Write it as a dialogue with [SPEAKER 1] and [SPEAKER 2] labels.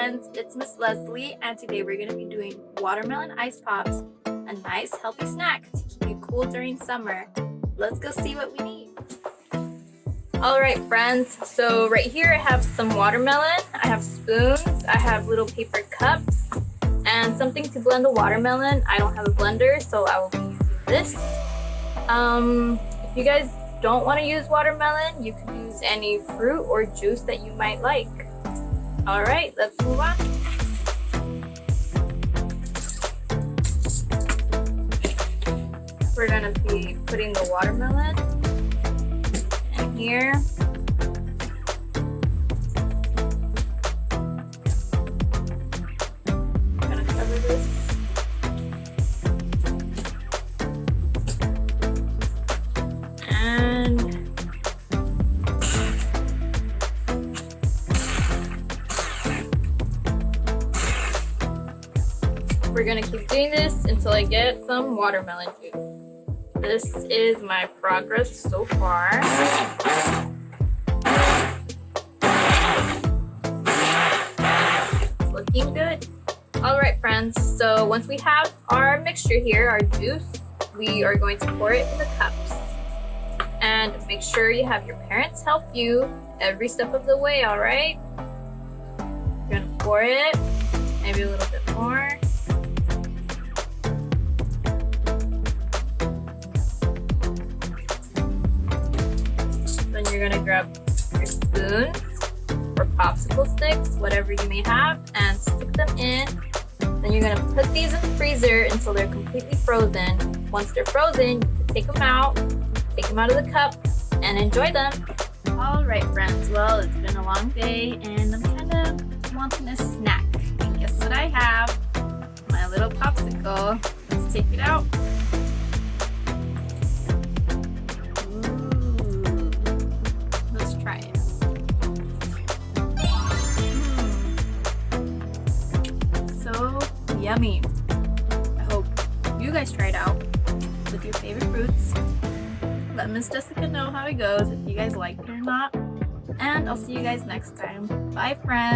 [SPEAKER 1] friends, it's Miss Leslie, and today we're going to be doing watermelon ice pops, a nice healthy snack to keep you cool during summer. Let's go see what we need. Alright friends, so right here I have some watermelon, I have spoons, I have little paper cups, and something to blend the watermelon. I don't have a blender, so I will be using this. If you guys don't want to use watermelon, you can use any fruit or juice that you might like. Alright, let's move on. We're going to be putting the watermelon in here. I'm going to cover this. We're gonna keep doing this until I get some watermelon juice. This is my progress so far. It's looking good. Alright friends, so once we have our mixture here, our juice, we are going to pour it in the cups. And make sure you have your parents help you every step of the way, alright? You're gonna pour it, maybe a little bit more. Then you're gonna grab your spoons or popsicle sticks, whatever you may have, and stick them in. Then you're gonna put these in the freezer until they're completely frozen. Once they're frozen, you can take them out of the cup, and enjoy them. Alright friends, well, it's been a long day, and I'm kind of wanting a snack. And guess what I have? My little popsicle. Let's take it out. Try it. So yummy. I hope you guys try it out with your favorite fruits. Let Miss Jessica know how it goes, if you guys like it or not. And I'll see you guys next time. Bye friends.